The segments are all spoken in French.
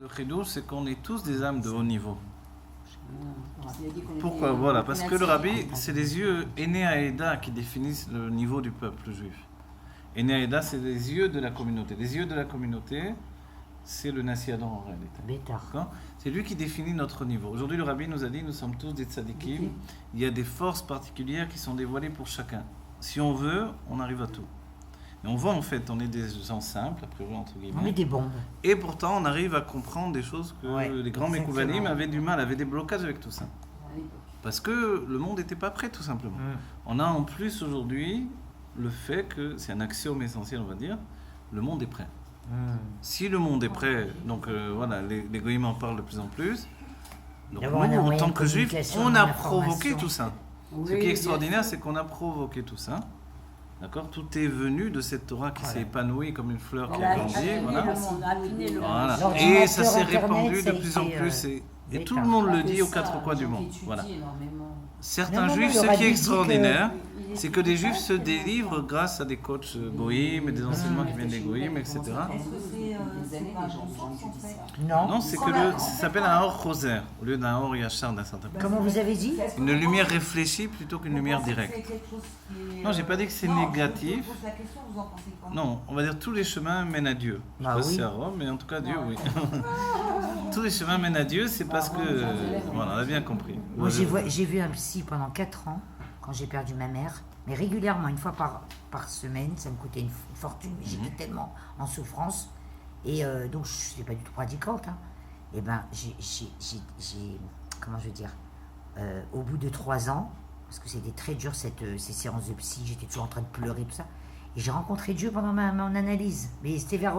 Le chidouche, c'est qu'on est tous des âmes de haut niveau. Pourquoi? était- Voilà, on parce était que le attirés. rabbi, c'est les yeux Ene Haeda qui définissent le niveau du peuple juif. Ene Haeda, c'est les yeux de la communauté. Les yeux de la communauté, c'est le Nasi Adam en réalité. Bétard. D'accord? C'est lui qui définit notre niveau. Aujourd'hui, le rabbi nous a dit, nous sommes tous des tzadikim. Il y a des forces particulières qui sont dévoilées pour chacun. Si on veut, on arrive à tout. Et on voit en fait, on est des gens simples, a priori entre guillemets. On est des bombes. Et pourtant, on arrive à comprendre des choses que Ouais, les grands exactement. Mekouvanim avaient du mal, avaient des blocages avec tout ça. Parce que le monde n'était pas prêt, tout simplement. On a en plus aujourd'hui le fait que, c'est un axiome essentiel, on va dire, le monde est prêt. Si le monde est prêt, donc voilà, les goïms en parlent de plus en plus. Donc D'avoir un nous, en moyen tant de que juifs, communication, on a d'information. provoqué tout ça. Ce qui est extraordinaire, c'est qu'on a provoqué tout ça. D'accord? Tout est venu de cette Torah qui s'est épanouie comme une fleur qui a grandi. Voilà. Voilà. L'ordinateur, Et ça s'est Internet, répandu ça de a plus en été, plus. Et bétard. tout le monde le dit aux quatre coins du monde. Voilà. Certains Non, juifs, le ce rabbi qui est dit extraordinaire, c'est que des juifs se délivrent grâce à des coachs goïm et des enseignements qui viennent des goïm, etc. Est-ce que c'est pas Non. Non, c'est que ça s'appelle un or rosaire au lieu d'un or yachar d'un certain point. Comment vous avez dit? Une lumière réfléchie plutôt qu'une lumière directe. Non, j'ai pas dit que c'est négatif. Non, on va dire tous les chemins mènent à Dieu. Je sais Bah pas si oui. c'est à Rome, mais en tout cas Dieu, oui. Tous les chemins mènent à Dieu, c'est parce que voilà, on a bien compris. Moi, j'ai vu un psy pendant 4 ans, quand j'ai perdu ma mère, mais régulièrement, une fois par semaine, ça me coûtait une fortune, mais j'étais tellement en souffrance. Et donc, je ne suis pas du tout pratiquante. Hein. Et ben, comment je veux dire, au bout de 3 ans, parce que c'était très dur ces séances de psy, j'étais toujours en train de pleurer, tout ça. Et j'ai rencontré Dieu pendant mon analyse. Mais c'était vers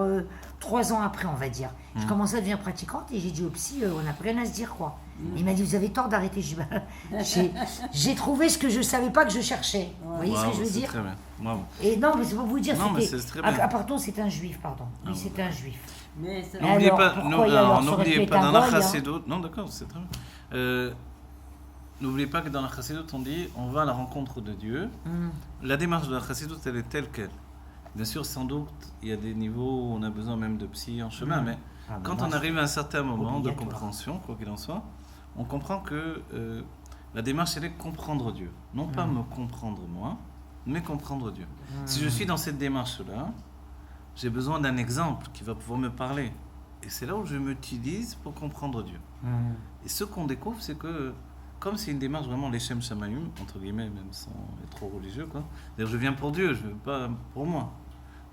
3 ans après, on va dire. Je commençais à devenir pratiquante et j'ai dit au psy, on n'a plus rien à se dire, quoi. Il m'a dit, vous avez tort d'arrêter. J'ai trouvé ce que je ne savais pas que je cherchais. Vous voyez ce que je veux dire? Très bien. Bravo. Et non, mais c'est pour vous dire, Non, mais c'était... c'est très bien. Ah, pardon, c'est un juif, pardon. Oui, c'est un juif. N'oubliez alors, pas, pourquoi il alors, ça aurait pu n'oubliez être pas un dans la goy, hein. chassidut. Non, d'accord, c'est très bien. N'oubliez pas que dans la chassidut, on dit on va à la rencontre de Dieu. La démarche de la chassidut, elle est telle qu'elle. Bien sûr, sans doute, il y a des niveaux où on a besoin même de psy en chemin, mais quand on arrive à un certain moment de compréhension, quoi qu'il en soit, on comprend que la démarche, elle est comprendre Dieu. Non pas me comprendre moi, mais comprendre Dieu. Si je suis dans cette démarche-là, j'ai besoin d'un exemple qui va pouvoir me parler. Et c'est là où je m'utilise pour comprendre Dieu. Et ce qu'on découvre, c'est que, comme c'est une démarche vraiment l'Echem Shamayim, entre guillemets, même sans être trop religieux, quoi. C'est-à-dire, je viens pour Dieu, je ne veux pas pour moi.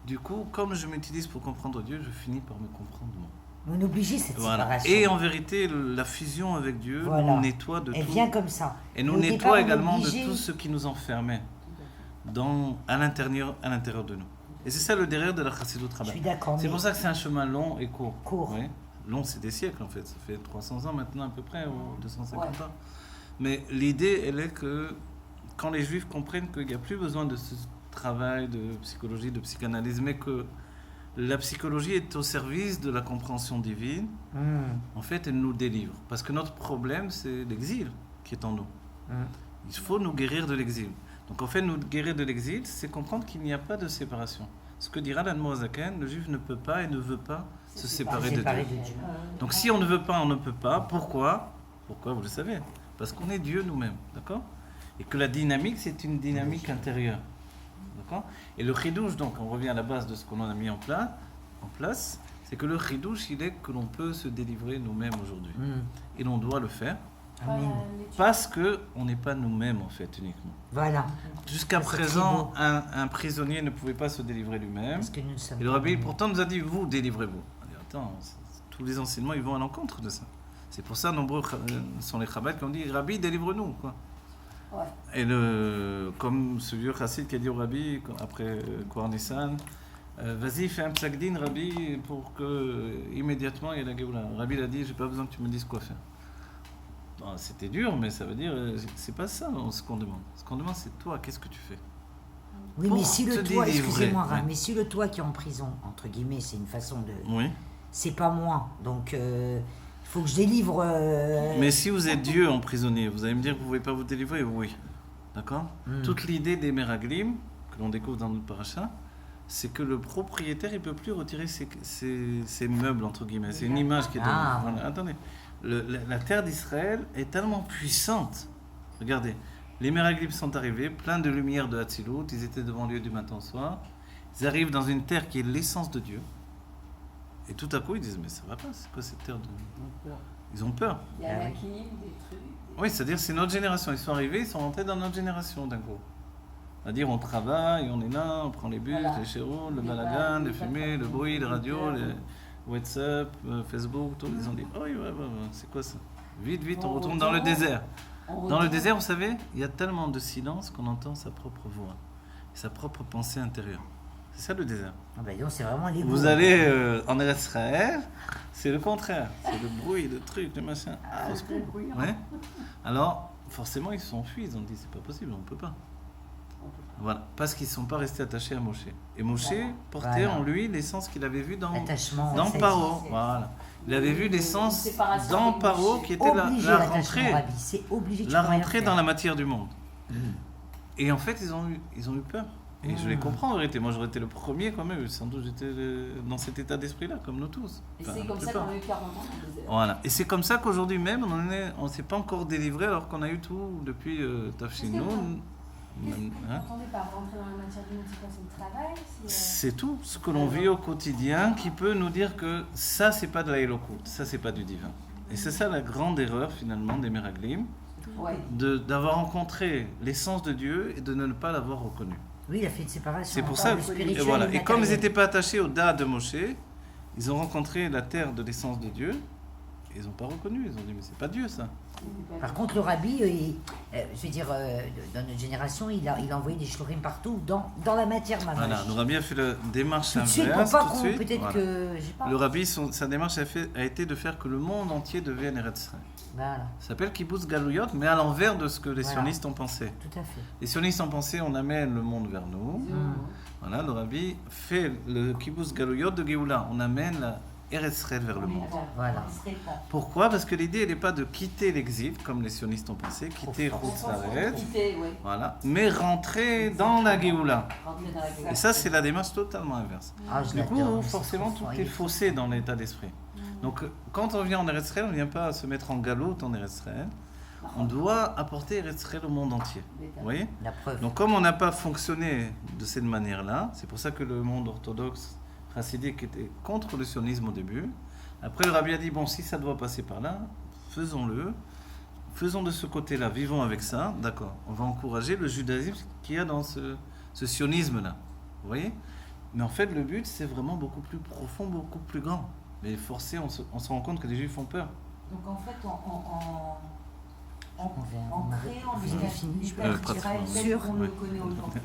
Du coup, comme je m'utilise pour comprendre Dieu, je finis par me comprendre moi. On est obligé cette Voilà. séparation. Et en vérité, la fusion avec Dieu Voilà. nous nettoie de Elle tout. vient comme ça. Et nous Au départ, nettoie on est également obligé. de tout ce qui nous enfermait à l'intérieur de nous. Et c'est ça le derrière de la chassidut Je Rabbah. suis d'accord. C'est mais pour ça que c'est un chemin long et court. Court. Oui. Long, c'est des siècles en fait. Ça fait 300 ans maintenant à peu près, ou 250 ans. Mais l'idée, elle est que quand les juifs comprennent qu'il n'y a plus besoin de ce travail de psychologie, de psychanalyse, mais que la psychologie est au service de la compréhension divine, en fait, elle nous délivre. Parce que notre problème, c'est l'exil qui est en nous. Il faut nous guérir de l'exil. Donc en fait, nous guérir de l'exil, c'est comprendre qu'il n'y a pas de séparation. Ce que dira l'Admorazaken, le juif ne peut pas et ne veut pas se séparer de séparé Dieu. de Dieu. Donc si on ne veut pas, on ne peut pas. Pourquoi? Pourquoi, vous le savez? Parce qu'on est Dieu nous-mêmes, d'accord? Et que la dynamique, c'est une dynamique intérieure. D'accord? Et le chidouche, donc, on revient à la base de ce qu'on a mis en place, c'est que le chidouche, il est que l'on peut se délivrer nous-mêmes aujourd'hui. Et l'on doit le faire Amen. parce qu'on n'est pas nous-mêmes, en fait, uniquement. Voilà. Jusqu'à Ça, c'est présent, très un prisonnier ne pouvait pas se délivrer lui-même. Parce que nous sommes Et le rabbi, pourtant, nous a dit, vous, délivrez-vous. On dit, attends, tous les enseignements, ils vont à l'encontre de ça. C'est pour ça, nombreux sont les Chabad qui ont dit, Rabbi, délivre-nous, quoi. Et comme ce vieux chassid qui a dit au Rabbi, après Kor Nissan, vas-y, fais un psagdin, Rabbi, pour que immédiatement il y ait la Géoula. Le Rabbi l'a dit, j'ai pas besoin que tu me dises quoi faire. Bon, c'était dur, mais ça veut dire, c'est pas ça ce qu'on demande. Ce qu'on demande, c'est toi, qu'est-ce que tu fais? Oui, Pour mais si le te toit, délivrer, excusez-moi, Ram, ouais. mais si le toit qui est en prison, entre guillemets, c'est une façon de... Oui. C'est pas moi, donc il faut que je délivre... Mais si vous êtes Dieu emprisonné, vous allez me dire que vous ne pouvez pas vous délivrer? Oui. D'accord? Toute l'idée des Meraglim, que l'on découvre dans notre paracha, c'est que le propriétaire, il ne peut plus retirer ses meubles, entre guillemets. C'est une image qui est donnée. Ah. Voilà. Attendez, la terre d'Israël est tellement puissante. Regardez, les Meraglim sont arrivés, pleins de lumière de Hatzilut, ils étaient devant Dieu du matin au soir. Ils arrivent dans une terre qui est l'essence de Dieu. Et tout à coup, ils disent, mais ça va pas, c'est quoi cette terre de... Ils ont peur. Il y a la Kim, des trucs. Oui, c'est-à-dire c'est notre génération. Ils sont arrivés, ils sont rentrés dans notre génération d'un coup. C'est-à-dire on travaille, on est là, on prend les bus, Voilà. les chéros, le Les balagan, pas- les les pas- fumées, le bruit, les radios, les- les WhatsApp, Facebook, tout. Ils ont dit, oh ouais, c'est quoi ça? Vite, vite, on On retourne dans le retourne. désert. On Dans le retourne. désert, vous savez, il y a tellement de silence qu'on entend sa propre voix, sa propre pensée intérieure. C'est ça le désert. Ah bah donc c'est vraiment les Vous allez en Israël, c'est le contraire. C'est le bruit, le truc, le machin. Au secours. Ouais. Alors, forcément, ils se sont enfuis. Ils ont dit, c'est pas possible, on ne peut pas. Voilà, parce qu'ils ne sont pas restés attachés à Moshe. Et Moshe portait Voilà. en lui l'essence qu'il avait vue dans Attachement. c'est- Paro. Voilà. Il avait vu l'essence séparation dans avec Paro Moshe. qui était Obligé la l'attachement, rentrée, Rabbi, c'est obligé. tu la peux rien rentrée faire. dans la matière du monde. Et en fait, ils ont eu peur. Et je les comprends en vérité. Moi, j'aurais été le premier quand même. Sans doute, j'étais dans cet état d'esprit-là, comme nous tous. Et Enfin, c'est comme la ça plupart. qu'on a eu 40 ans dans le désert. Voilà. Et c'est comme ça qu'aujourd'hui même, on ne s'est pas encore délivré alors qu'on a eu tout depuis Tafshinoun. Qu'est-ce que vous Hein? entendez par rentrer dans la matière du monde? C'est quoi? C'est le travail? C'est tout ce que l'on vit au quotidien qui peut nous dire que ça, c'est pas de la Elokut, ça, c'est pas du divin. Et c'est ça la grande erreur finalement des Meraglim, Ouais. d'avoir rencontré l'essence de Dieu et de ne pas l'avoir reconnu. Oui, il a fait une séparation. C'est pour entre ça. le Et, spirituel voilà. le Et comme ils matériel. n'étaient pas attachés au Da de Moshe, ils ont rencontré la terre de l'essence de Dieu. Et ils n'ont pas reconnu. Ils ont dit mais c'est pas Dieu ça. Par contre, le rabbi, je veux dire, dans notre génération, il a envoyé des shlorim partout, dans la matière mamash. Voilà. Le rabbi a fait la démarche Tout de suite, pour inverse. pas tout de qu'on, suite. peut-être Voilà. que, je sais pas. Le rabbi, sa démarche a été de faire que le monde entier devienne Eretz Israël. Voilà, Ça s'appelle Kibbutz Galouyot, mais à l'envers de ce que les Voilà. sionistes ont pensé. tout à fait. Les sionistes ont pensé on amène le monde vers nous. Voilà, le rabbi fait le Kibbutz Galouyot de Géoula. On amène la Eretz Israël vers le monde. Voilà. Pourquoi? Parce que l'idée, elle n'est pas de quitter l'exil, comme les sionistes ont pensé, quitter Chutz Laaretz, Ouais. voilà, mais rentrer dans la Géoula. Rentrer dans la gueule. Et ça, c'est la démarche totalement inverse. Ah, je Du l'adore, coup, mais c'est forcément, trop fort, tout il est trop faussé dans l'état d'esprit. Donc, quand on vient en Eretz Israël, on ne vient pas se mettre en galoute en Eretz Israël. On doit apporter Eretz Israël au monde entier. Vous voyez? La preuve. Donc, comme on n'a pas fonctionné de cette manière-là, c'est pour ça que le monde orthodoxe chassidique était contre le sionisme au début. Après, le rabbi a dit, bon, si ça doit passer par là, faisons-le. Faisons de ce côté-là, vivons avec ça, d'accord. On va encourager le judaïsme qu'il y a dans ce sionisme-là. Vous voyez? Mais en fait, le but, c'est vraiment beaucoup plus profond, beaucoup plus grand. Mais forcé, on se rend compte que les juifs font peur. Donc en fait, On vient- en on a- créant vous avez fini, je l'État peux pratiquement. d'Israël tel Sûr. qu'on Ouais. le connaît aujourd'hui,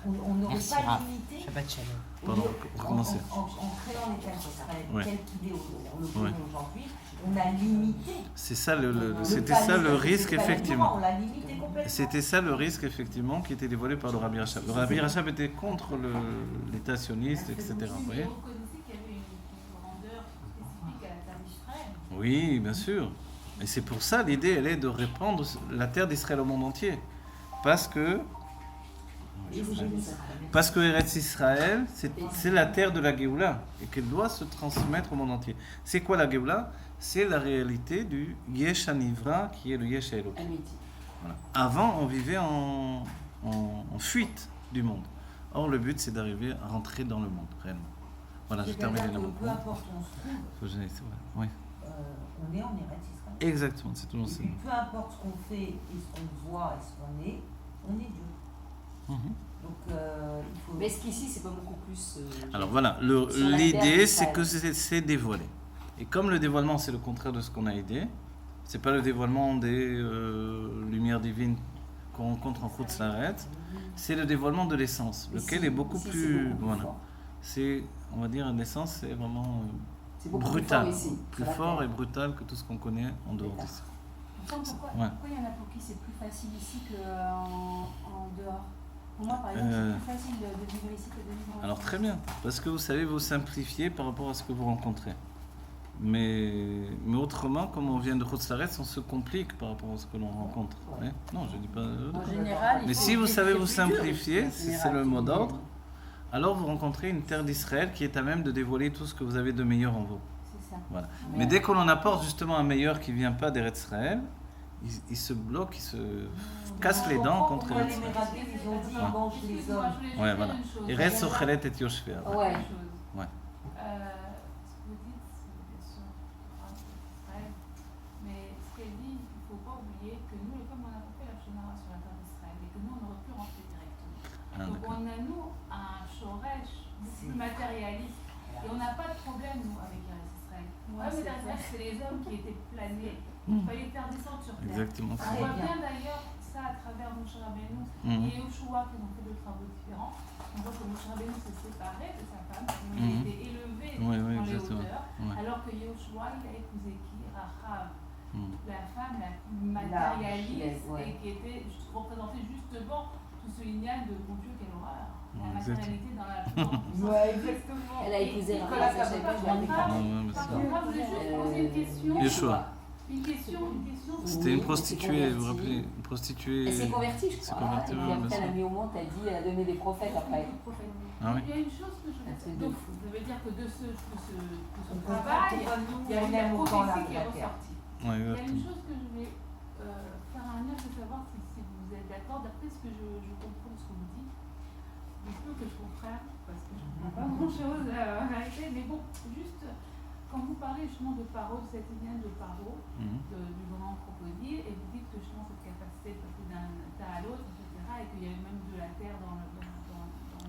on n'aurait Merci, pas Raph. limité. Shabbat shalom. Pardon, en recommencez. créant l'État d'Israël Ouais. tel qu'il est, on le connaît Ouais. aujourd'hui, on a limité. C'est ça, c'était palais, ça le c'est risque, pas effectivement. On l'a limité complètement. C'était ça le risque, effectivement, qui était dévoilé par le Rabbi Rachab. Le Rabbi Rachab était contre l'État sioniste, etc. Vous Vous voyez? reconnaissez qu'il y avait une grandeur spécifique à la terre d'Israël. Oui, bien sûr. Et c'est pour ça, l'idée, elle est de répandre la terre d'Israël au monde entier. Parce que Eretz Israël, c'est la terre de la Géoula. Et qu'elle doit se transmettre au monde entier. C'est quoi la Géoula? C'est la réalité du Yesh Hanivra, qui est le Yesh Elohim. Amiti. Voilà. Avant, on vivait en fuite du monde. Or, le but, c'est d'arriver à rentrer dans le monde, réellement. Voilà, je termine C'est-à-dire là. que peu importe où on se trouve, Oui, on est en Eretz Israël. exactement, c'est tout Et ça. puis peu importe ce qu'on fait et ce qu'on voit et ce qu'on est Dieu. Mhm. Donc il faut. Mais est-ce qu'ici c'est pas beaucoup plus. Alors voilà, Sur la terre l'idée, c'est d'Israël. que c'est dévoilé. Et comme le dévoilement, c'est le contraire de ce qu'on a aidé, c'est pas le dévoilement des lumières divines qu'on rencontre en Chutz Laaretz, c'est le dévoilement de l'essence, lequel est beaucoup Ici, plus... c'est beaucoup voilà. fort. C'est, on va dire, l'essence, c'est vraiment C'est beaucoup brutal, plus fort ici, plus sur la fort terre. et brutal que tout ce qu'on connaît en dehors d'ici. Pourquoi Ouais. il y en a pour qui c'est plus facile ici qu'en dehors? Pour moi, par exemple, c'est plus facile de vivre ici que de vivre en Alors France. très bien, parce que vous savez vous simplifier par rapport à ce que vous rencontrez. Mais autrement, comme on vient de Chutz Laaretz, on se complique par rapport à ce que l'on rencontre. Ouais. Non, je dis pas... En général, il Mais faut si vous que savez c'est vous plus dur, simplifier, en c'est général, le mot qui- d'ordre, alors vous rencontrez une terre d'Israël qui est à même de dévoiler tout ce que vous avez de meilleur en vous. C'est ça. Voilà. Mais dès qu'on en apporte justement un meilleur qui ne vient pas d'Eretz Israël, il se bloque, il se casse les dents contre les Eretz Israël. Méraglim, ils ont dit ils mangent les Excuse-moi, hommes. je voulais juste Ouais, dire voilà. une chose. Et reste Sochelet et Yoshver. Ouais. Une chose. Ouais. Ce que vous dites, c'est bien sûr Israël, mais ce qu'elle dit, il ne faut pas oublier que nous, comme on a fait la Shonara sur la terre d'Israël, et que nous, on aurait pu rentrer directement. Ah, Donc d'accord. on a, nous, un Shoresh beaucoup plus matérialiste, et on n'a pas de problème, nous, avec Eretz Israël. Ouais, mais Eretz Israël, c'est les hommes qui étaient planés. Il fallait faire descendre sur terre. Exactement. On voit bien d'ailleurs ça à travers Moshe Rabbeinu et Yoshua qui ont fait des travaux différents. On voit que Moshe Rabbeinu s'est séparé de sa femme, il a été élevé Oui, dans les exactement. hauteurs, Ouais. alors que Yoshua il a épousé qui Rachav, Mm. la femme la plus matérialiste ouais. et qui était représentait justement tout ce lignage de bon Dieu, quelle horreur. La Exactement. matérialité dans la plus grande puissance. Ouais, exactement. Elle a épousé Et- Rachav, et- ça, j'ai pas par demandé. contre, Ouais, mais par c'est- contre, moi, je voulais juste poser une question. Yeshua. Une question. C'était une Oui, prostituée, vous vous elle s'est rappelez, une prostituée. Elle s'est convertie, je s'est crois. convertie, Et puis ouais, après, bien elle a sûr. mis au monde, elle a dit, elle a donné des prophètes après. Ah oui. Il y a une chose que je Un truc de donc, fou. ça veut dire que de ce On travail, nous, il y a on eu la aime autant la prophétie qui est terre. ressortie. Ouais, Il y a une exactement. chose que je voulais faire un lien, de savoir si vous êtes d'accord, d'après ce que je comprends de ce que vous dites, du peu que je comprends, parce que je ne comprends pas grand-chose en réalité, mais bon, juste quand vous parlez justement de Paro, de cette lignée de Paro, Mhm. du grand crocodile, et vous dites que justement cette capacité de passer d'un état à l'autre, etc., et qu'il y a même de la terre dans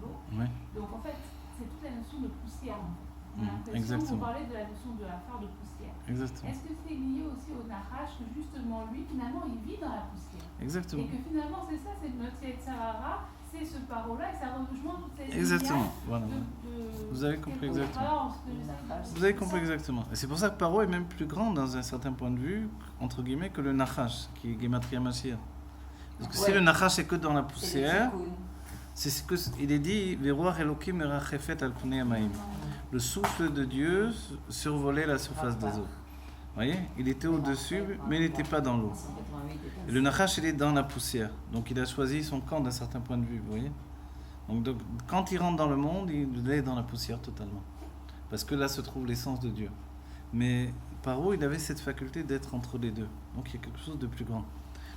l'eau. Ouais. Donc en fait, c'est toute la notion de poussière. En fait. On a Mhm, l'impression que exactement. vous parlez de la notion de la phare de poussière. Exactement. Est-ce que c'est lié aussi au Nahash, que justement lui, finalement, il vit dans la poussière? Exactement. Et que finalement, c'est ça, c'est notre Yetzirara, c'est ce paro-là, et ça rejoint toutes ces Exactement. lignades Voilà. de- Vous avez compris quelque exactement. part, ce que j'essaie de- Vous avez compris exactement. Et c'est pour ça que Paro est même plus grand dans un certain point de vue, entre guillemets, que le Nachash, qui est Gematria Mashiach. Parce que si Ouais. le Nachash est que dans la C'est poussière, le tikkun. c'est ce que il est dit Veroach Elokim merachefet al pnei hamayim. Le souffle de Dieu survolait la surface des eaux. Vous voyez, il était au-dessus, mais il n'était pas dans l'eau. 188 Et le Nachash, il est dans la poussière. Donc il a choisi son camp d'un certain point de vue, vous voyez. Donc, quand il rentre dans le monde, il est dans la poussière totalement. Parce que là se trouve l'essence de Dieu. Mais Paro, il avait cette faculté d'être entre les deux. Donc il y a quelque chose de plus grand.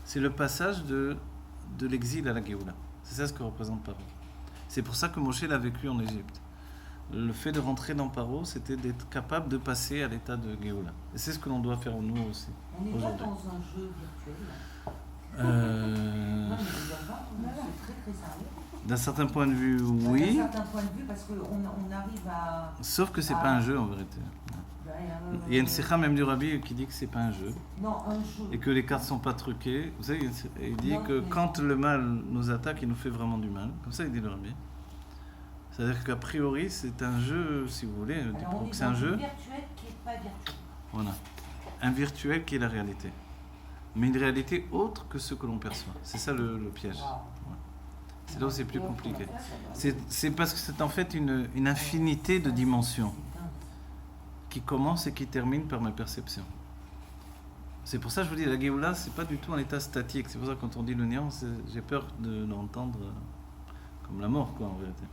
C'est le passage de l'exil à la Géoula. C'est ça ce que représente Paro. C'est pour ça que Moshe l'a vécu en Égypte. Le fait de rentrer dans Paro, c'était d'être capable de passer à l'état de Géoula. Et c'est ce que l'on doit faire nous aussi. On n'est pas Aujourd'hui. dans un jeu virtuel. là. Euh, Non, mais les enfants, c'est très très sérieux. D'un certain point de vue, oui. D'un certain point de vue, parce qu'on arrive à. Sauf que c'est Ah. pas un jeu en vérité. Il y a une sikha même du rabbi qui dit que c'est pas un jeu Non, un jeu. et que les cartes sont pas truquées. Vous savez, il dit Non, que mais- quand le mal nous attaque, il nous fait vraiment du mal. Comme ça, il dit le rabbi. C'est-à-dire qu'a priori, c'est un jeu, si vous voulez, Alors, on donc est c'est un dans jeu. une virtuel qui n'est pas virtuel. Voilà. Un virtuel qui est la réalité. Mais une réalité autre que ce que l'on perçoit. C'est ça le piège. C'est là où c'est plus compliqué. C'est parce que c'est en fait une infinité de dimensions qui commence et qui termine par ma perception. C'est pour ça que je vous dis, la Géoula, c'est pas du tout un état statique. C'est pour ça que quand on dit le néant, j'ai peur de l'entendre comme la mort, quoi, en vérité.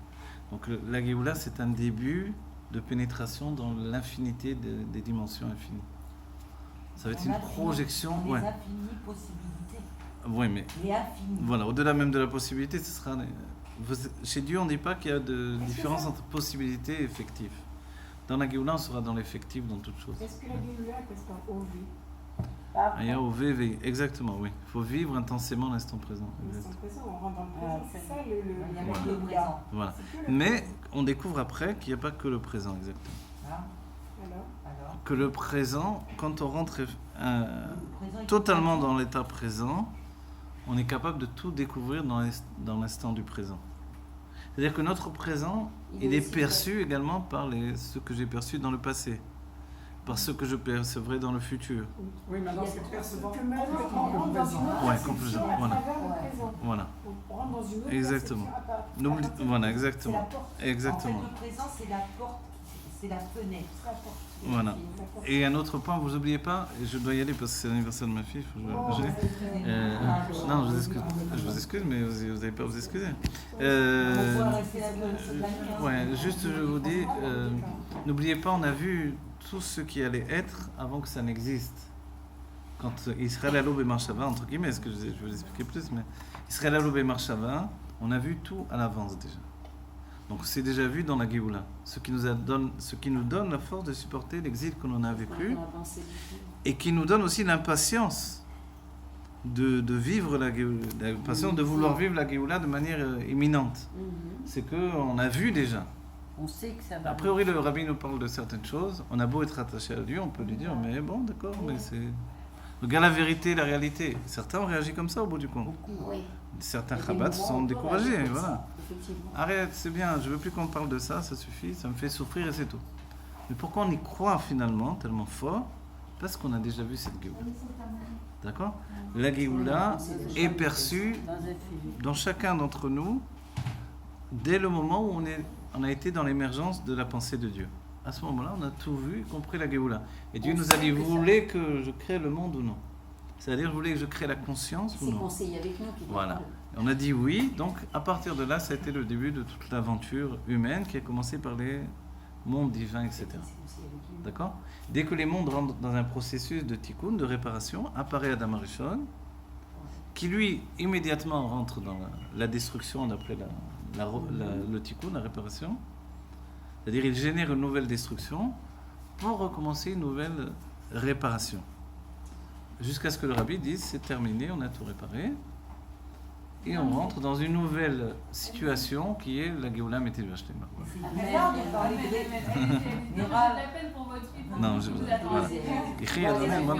Donc la Géoula, c'est un début de pénétration dans l'infinité des dimensions infinies. Ça va être une projection. Les Ouais. infinies possibilités. Oui, mais Les infinies. voilà, au-delà même de la possibilité, ce sera. Chez Dieu, on ne dit pas qu'il y a de différence entre possibilité et effectif. Dans la Géoula, on sera dans l'effectif, dans toute chose. Est-ce que la Géoula correspond au vie? Aya au VV, exactement, oui. Il faut vivre intensément l'instant présent. L'instant présent, on rentre dans le présent. C'est ça Il y a le même le présent. Voilà. C'est que le Mais présent. on découvre après qu'il n'y a pas que le présent, exactement. Hein Alors, Que le présent, quand on rentre le présent est totalement tout à fait- dans l'état présent, on est capable de tout découvrir dans l'instant du présent. C'est-à-dire que notre présent, il est perçu également par ce que j'ai perçu dans le passé, par ce que je percevrai dans le futur. Oui, maintenant c'est percevant que maintenant, on complètement rentre le dans présent. une autre Ouais, perception complètement, à voilà. travers le présent. Voilà. On rentre dans une autre Exactement. perception à part- N'oublie- à partir voilà, de- exactement. C'est la porte. Exactement. En fait, le présent, c'est la porte, c'est la fenêtre. La porte. Voilà. La porte. Et un autre point, vous n'oubliez pas, et je dois y aller parce que c'est l'anniversaire de ma fille, faut que je l'ai. Non, je vous excuse, mais vous n'allez pas vous excuser. Ouais, juste je vous dis, n'oubliez pas, on a vu tout ce qui allait être avant que ça n'existe. Quand Israël Aloub et Marshava, entre guillemets, ce que je vais vous expliquer plus, mais Israël Aloub et Marshava, on a vu tout à l'avance déjà. Donc c'est déjà vu dans la Géoula, ce qui nous donne la force de supporter l'exil que l'on a vécu et qui nous donne aussi l'impatience de vivre la Géoula, l'impatience de vouloir vivre la Géoula de manière imminente. C'est qu'on a vu déjà. On sait que ça va. A priori, le rabbi nous parle de certaines choses. On a beau être attaché à Dieu, on peut lui dire, mais bon, d'accord, mais c'est... Regarde la vérité, la réalité. Certains ont réagi comme ça au bout du compte. Oui. Certains Et des Chabad se moments sont on découragés, peut réagir comme voilà. ça, effectivement. Arrête, c'est bien, je veux plus qu'on parle de ça, ça suffit, ça me fait souffrir et c'est tout. Mais pourquoi on y croit finalement tellement fort? Parce qu'on a déjà vu cette Géoula. D'accord? La Géoula est perçue dans chacun d'entre nous dès le moment où on a été dans l'émergence de la pensée de Dieu. À ce moment-là, on a tout vu, y compris la Géoula. Et Dieu nous a dit, vous voulez que je crée le monde ou non? C'est-à-dire, vous voulez que je crée la conscience ou C'est non? conseillé avec nous qui Voilà. On a dit oui, donc à partir de là, ça a été le début de toute l'aventure humaine qui a commencé par les mondes divins, etc. D'accord? Dès que les mondes rentrent dans un processus de tikkun, de réparation, apparaît Adam Arishon, qui lui, immédiatement rentre dans la destruction d'après le tikkun, la réparation. C'est-à-dire, il génère une nouvelle destruction pour recommencer une nouvelle réparation. Jusqu'à ce que le rabbi dise, c'est terminé, on a tout réparé. Et on rentre dans une nouvelle situation qui est la Géoula Mété du Hachlema. Regarde, on parlait de... J'ai la peine pour votre fille. Non, Vous voilà. attendez. Écrit à donner une bonne